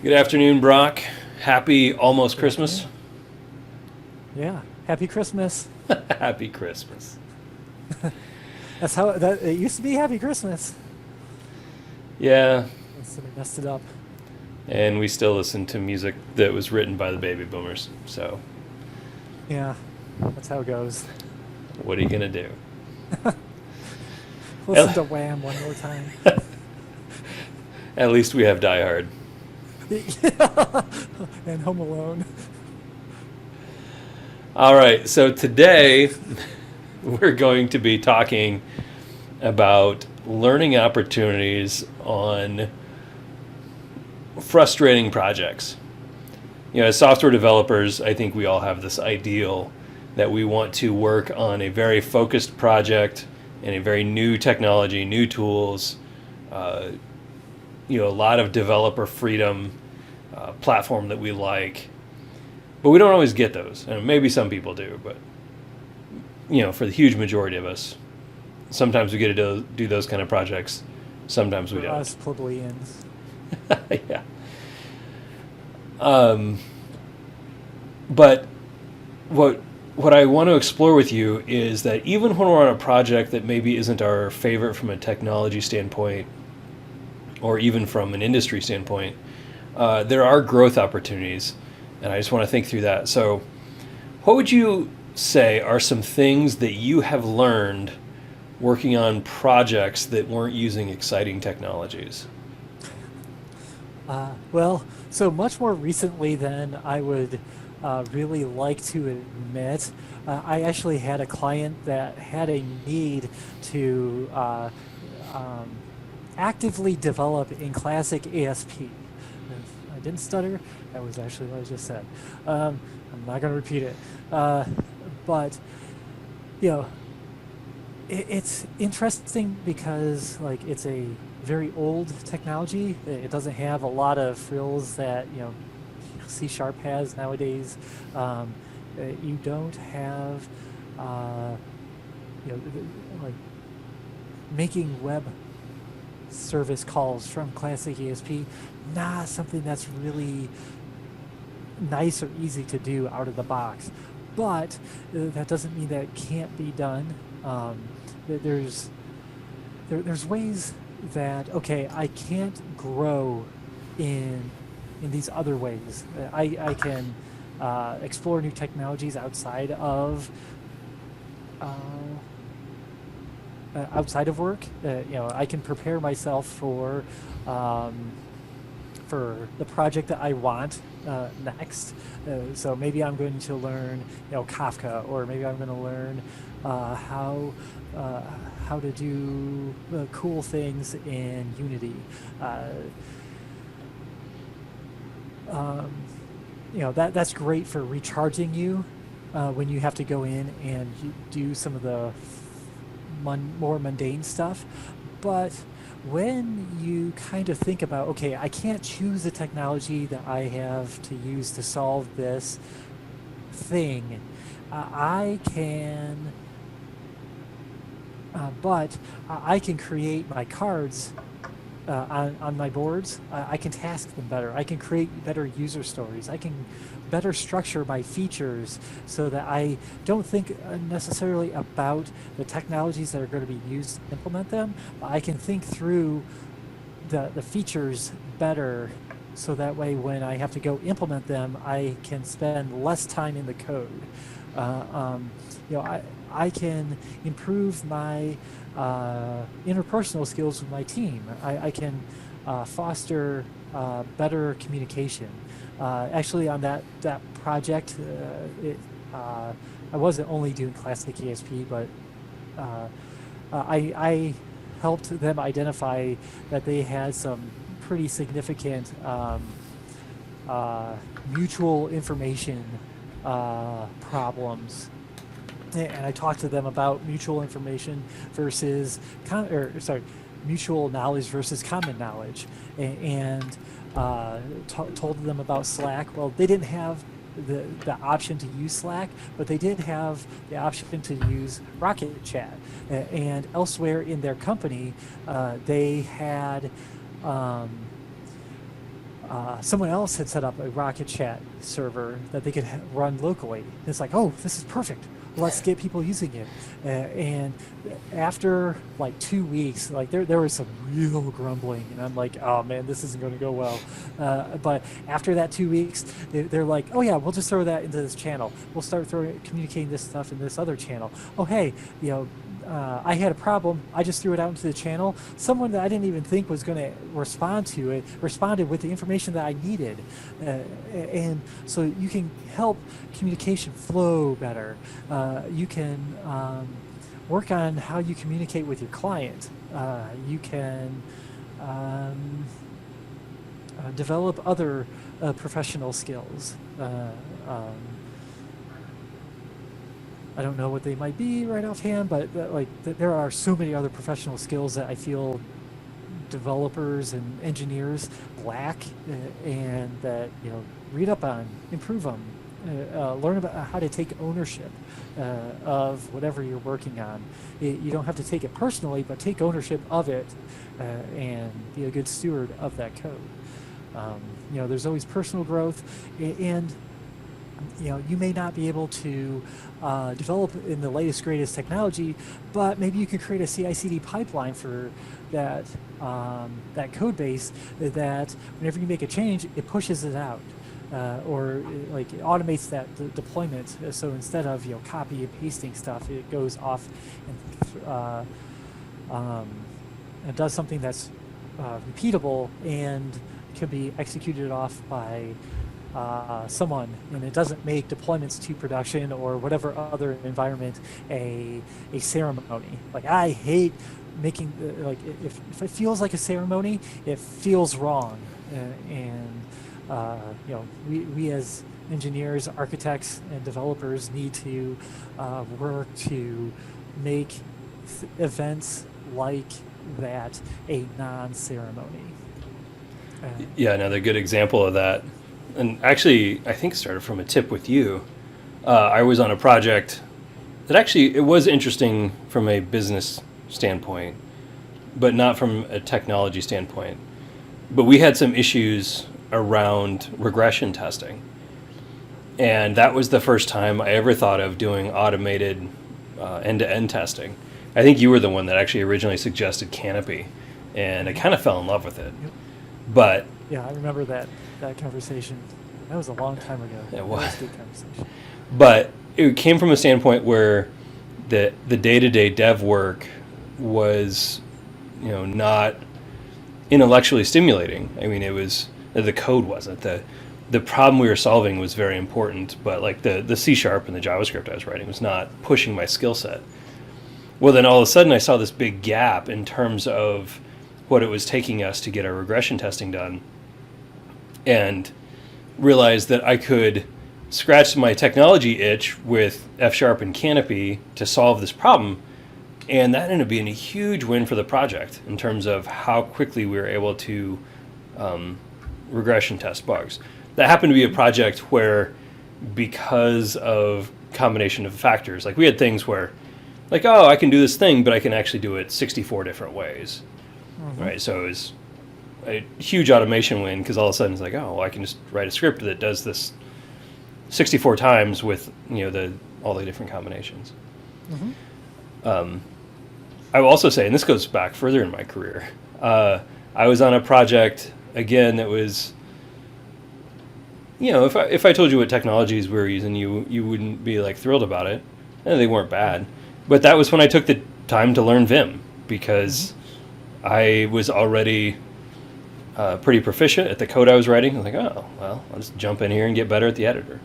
Good afternoon, Brock. Happy almost Good Christmas. afternoon. Yeah. Happy Christmas. Happy Christmas. That's how that it used to be. Happy Christmas. Yeah, And so they messed it up. and we still listen to music that was written by the baby boomers. So, Yeah. That's how it goes. what are you going to do? Listen At, to Wham one more time. at least we have Die Hard. And Home Alone. All right, so today we're going to be talking about learning opportunities on frustrating projects. As software developers, I think we all have this ideal that we want to work on a very focused project and a very new technology, new tools, uh, a lot of developer freedom, platform that we like. But we don't always get those. And maybe some people do, but for the huge majority of us, sometimes we get to do those kind of projects. Sometimes we For don't. us plebeians. Yeah. Um, but what I want to explore with you is that even when we're on a project that maybe isn't our favorite from a technology standpoint, or even from an industry standpoint, there are growth opportunities, and I just want to think through that. So, what would you say are some things that you have learned working on projects that weren't using exciting technologies? Well, so much more recently than I would really like to admit, I actually had a client that had a need to um, actively develop in classic ASP. I didn't stutter. That was actually what I just said. I'm not going to repeat it. Uh, but, you know, it's interesting because like it's a very old technology. It doesn't have a lot of frills that C Sharp has nowadays. Um, you don't have uh, like making web service calls from classic ESP. Not something that's really nice or easy to do out of the box. But that doesn't mean that it can't be done. There's there's ways that okay, I can't grow in these other ways. I can explore new technologies uh, outside of work. I can prepare myself um, for the project that I want next. So maybe I'm going to learn, Kafka, or maybe I'm going to learn uh, how uh, how to do cool things in Unity. Uh, um, that's great for recharging you when you have to go in and do some of the more mundane stuff. But when you kind of think about, okay, I can't choose the technology that I have to use to solve this thing, I can, but I can create my cards on my boards. I can task them better. I can create better user stories. I can better structure my features so that I don't think necessarily about the technologies that are going to be used to implement them. But I can think through the features better so that way when I have to go implement them, I can spend less time in the code. Uh, um, I can improve my interpersonal skills with my team. I can foster better communication. Actually, on that project, I wasn't only doing classic ESP, but uh, I helped them identify that they had some pretty significant mutual information problems, and I talked to them about mutual information versus mutual knowledge versus common knowledge, and told them about Slack. Well, they didn't have the option to use Slack, but they did have the option to use Rocket Chat. And elsewhere in their company, they had um, someone else had set up a Rocket Chat server that they could run locally. And it's like, oh, this is perfect. Let's get people using it. And after like 2 weeks, like there was some real grumbling, and I'm like, oh man, this isn't going to go well. But after that 2 weeks, they're like, oh yeah, we'll just throw that into this channel. We'll start communicating this stuff in this other channel. Oh hey, I had a problem. I just threw it out into the channel. Someone that I didn't even think was going to respond to it responded with the information that I needed. And so you can help communication flow better. You can work on how you communicate with your client. You can develop other professional skills. I don't know what they might be right offhand, but there are so many other professional skills that I feel developers and engineers lack, and that read up on, improve on, learn about how to take ownership of whatever you're working on. You don't have to take it personally, but take ownership of it and be a good steward of that code. There's always personal growth, and you may not be able to develop in the latest, greatest technology, but maybe you can create a CI/CD pipeline for that that code base that whenever you make a change, it pushes it out, or it automates that deployment. So instead of copy and pasting stuff, it goes off and does something that's repeatable and can be executed off by someone, and it doesn't make deployments to production or whatever other environment a ceremony. Like, I hate making if it feels like a ceremony, it feels wrong, and we as engineers, architects, and developers need to work to make events like that a non-ceremony. Yeah, another good example of that, and actually I think it started from a tip with you. I was on a project that actually, it was interesting from a business standpoint, but not from a technology standpoint. But we had some issues around regression testing. And that was the first time I ever thought of doing automated end-to-end testing. I think you were the one that actually originally suggested Canopy, and I kind of fell in love with it. Yep. But yeah, I remember that conversation. That was a long time ago. It was. That was a good conversation. But it came from a standpoint where the day-to-day dev work was, not intellectually stimulating. I mean, it was, the code wasn't. The problem we were solving was very important, but like the C# and the JavaScript I was writing was not pushing my skill set. Well, then all of a sudden I saw this big gap in terms of what it was taking us to get our regression testing done, and realized that I could scratch my technology itch with F# and Canopy to solve this problem. And that ended up being a huge win for the project in terms of how quickly we were able to regression test bugs. That happened to be a project where, because of combination of factors, like we had things where, like, oh, I can do this thing, but I can actually do it 64 different ways, right? So it was a huge automation win, because all of a sudden it's like, oh, well, I can just write a script that does this 64 times with all the different combinations. I will also say, and this goes back further in my career, I was on a project again that was, if I told you what technologies we were using, you wouldn't be like thrilled about it, and they weren't bad. But that was when I took the time to learn Vim, because I was already pretty proficient at the code I was writing. I was like, oh, well, I'll just jump in here and get better at the editor.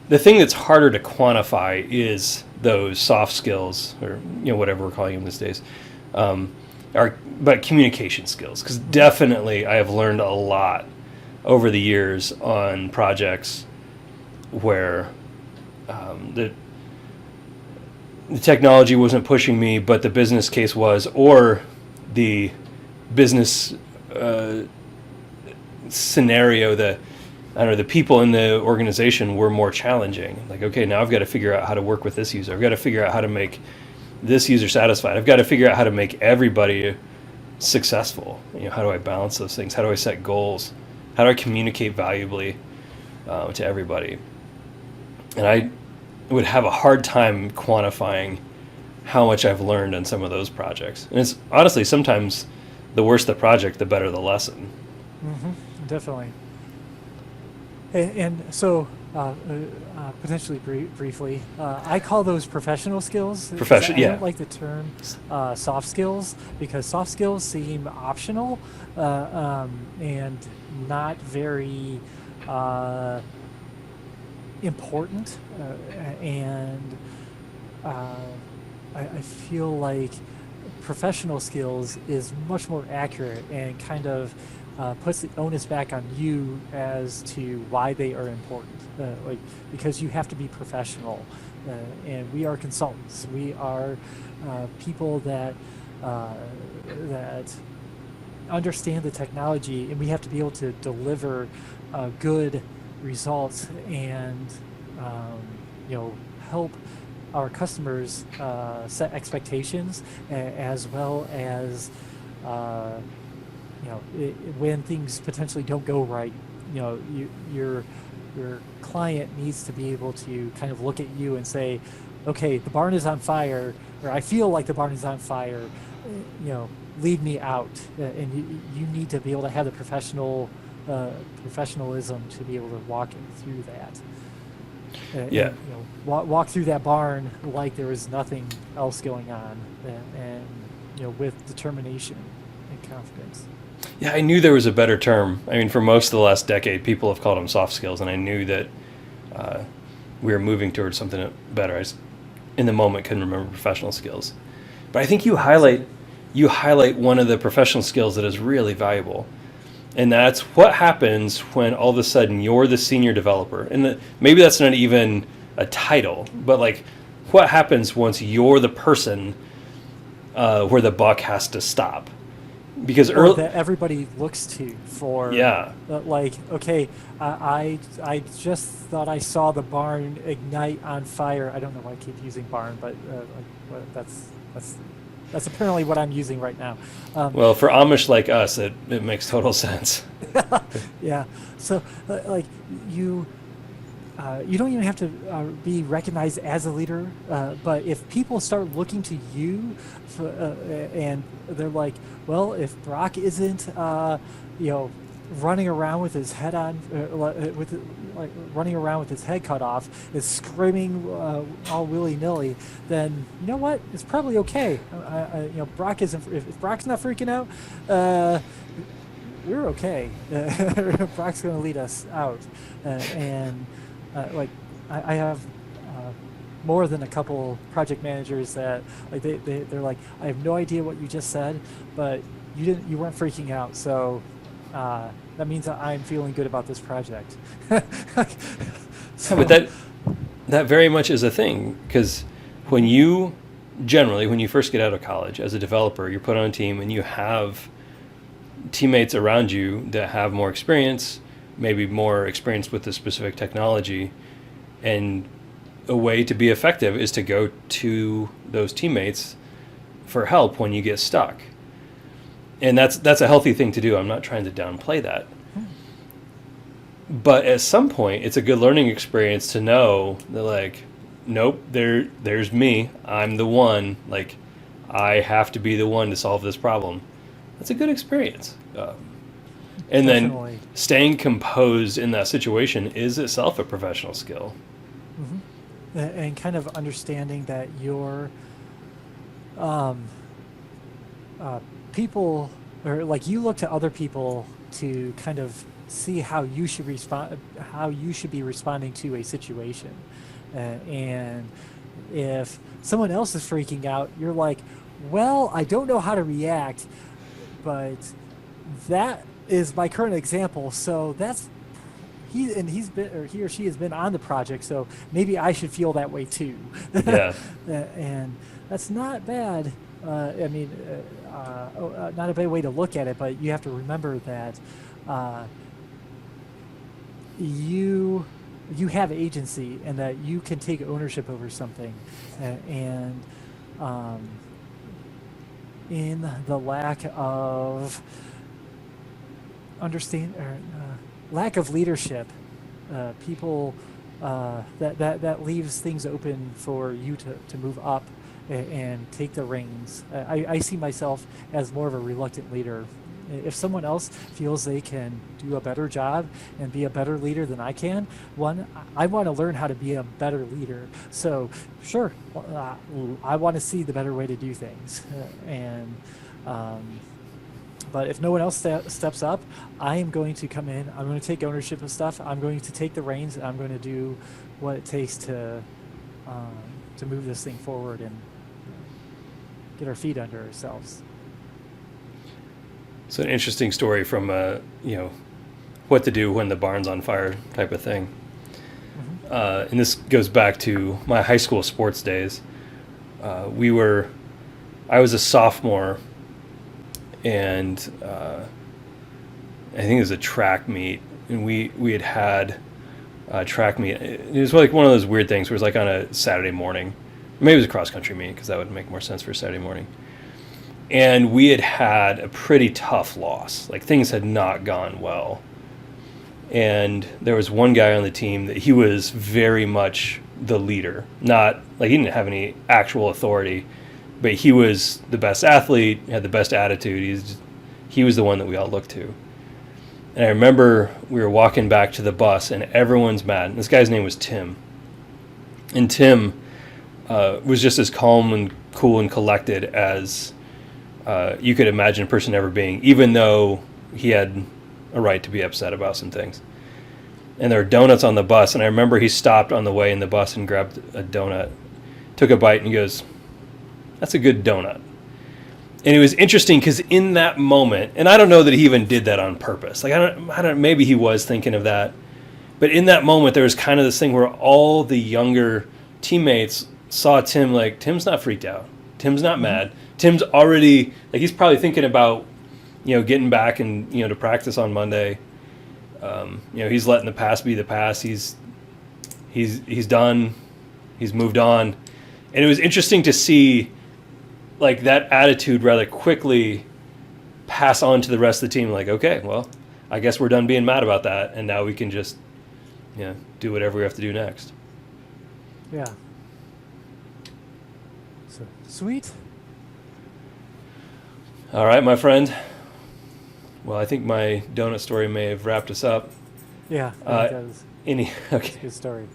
The thing that's harder to quantify is those soft skills, or whatever we're calling them these days, but communication skills. Because definitely I have learned a lot over the years on projects where the technology wasn't pushing me, but the business case was, or the business scenario, the people in the organization were more challenging. Like, okay, now I've got to figure out how to work with this user. I've got to figure out how to make this user satisfied. I've got to figure out how to make everybody successful? How do I balance those things? How do I set goals? How do I communicate valuably to everybody? And I would have a hard time quantifying how much I've learned on some of those projects. And it's honestly sometimes the worse the project, the better the lesson. Definitely. And so, potentially briefly, I call those professional skills. I don't like the term soft skills, because soft skills seem optional and not very important. And I feel like professional skills is much more accurate and kind of puts the onus back on you as to why they are important. Because you have to be professional, and we are consultants. We are people that that understand the technology, and we have to be able to deliver good results and help our customers set expectations, as well as when things potentially don't go right, your client needs to be able to kind of look at you and say, okay, the barn is on fire, or I feel like the barn is on fire, lead me out. And you need to be able to have the professionalism to be able to walk through that. Yeah. Walk through that barn like there was nothing else going on, and with determination and confidence. Yeah, I knew there was a better term. I mean, for most of the last decade, people have called them soft skills, and I knew that we were moving towards something better. I just, in the moment, couldn't remember professional skills. But I think you highlight one of the professional skills that is really valuable, and that's what happens when all of a sudden you're the senior developer. And maybe that's not even a title, but like, what happens once you're the person where the buck has to stop? Because that everybody looks to for, okay, I just thought I saw the barn ignite on fire. I don't know why I keep using barn, but that's apparently what I'm using right now. Well, for Amish like us, it makes total sense. Yeah. So, you don't even have to be recognized as a leader, but if people start looking to you, and they're like, well, if Brock isn't, running around with his head on, running around with his head cut off, is screaming all willy nilly, then you know what? It's probably okay. Brock isn't. If Brock's not freaking out, we're okay. Brock's going to lead us out, and. I have more than a couple project managers that they're like, I have no idea what you just said, but you weren't freaking out, so that means I'm feeling good about this project. So, but that very much is a thing, because when you first get out of college as a developer, you're put on a team and you have teammates around you that have more experience, maybe more experience with the specific technology, and a way to be effective is to go to those teammates for help when you get stuck. And that's a healthy thing to do. I'm not trying to downplay that. But at some point, it's a good learning experience to know that, like, nope, there's me. I'm the one. Like, I have to be the one to solve this problem. That's a good experience. And Definitely. Then staying composed in that situation is itself a professional skill. Mm-hmm. And kind of understanding that your people, or like you look to other people to kind of see how you should be responding to a situation. And if someone else is freaking out, you're like, well, I don't know how to react, but that is my current example, so that's he or she has been on the project, so maybe I should feel that way too. Yeah. And that's not bad. Not a bad way to look at it, but you have to remember that you have agency, and that you can take ownership over something, and in the lack of understand or lack of leadership. People that leaves things open for you to move up and take the reins. I see myself as more of a reluctant leader. If someone else feels they can do a better job and be a better leader than I can, one, I want to learn how to be a better leader. So, sure, I want to see the better way to do things. And but if no one else steps up, I am going to come in. I'm going to take ownership of stuff. I'm going to take the reins. And I'm going to do what it takes um, to move this thing forward and get our feet under ourselves. So an interesting story from what to do when the barn's on fire type of thing. Mm-hmm. And this goes back to my high school sports days. I was a sophomore, and I think it was a track meet, and we had a track meet. It was like one of those weird things where it was like on a Saturday morning. Maybe it was a cross country meet because that would make more sense for Saturday morning. And we had a pretty tough loss. Like things had not gone well. And there was one guy on the team that he was very much the leader. Not like he didn't have any actual authority, but he was the best athlete, had the best attitude. He was the one that we all looked to. And I remember we were walking back to the bus and everyone's mad. This guy's name was Tim. And Tim was just as calm and cool and collected as you could imagine a person ever being, even though he had a right to be upset about some things. And there were donuts on the bus, and I remember he stopped on the way in the bus and grabbed a donut, took a bite, and he goes, "That's a good donut." And it was interesting because in that moment, and I don't know that he even did that on purpose. Like I don't. Maybe he was thinking of that, but in that moment, there was kind of this thing where all the younger teammates saw Tim like Tim's not freaked out, Tim's not mad, Tim's already like he's probably thinking about getting back and to practice on Monday. He's letting the past be the past. He's done. He's moved on, and it was interesting to see like that attitude rather quickly pass on to the rest of the team. Like, okay, well, I guess we're done being mad about that, and now we can just do whatever we have to do next. Yeah. So sweet. All right, my friend. Well, I think my donut story may have wrapped us up. Yeah, I think that was a Okay. good story.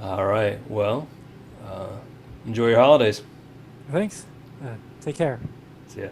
All right. Well, enjoy your holidays. Thanks. Take care. See ya.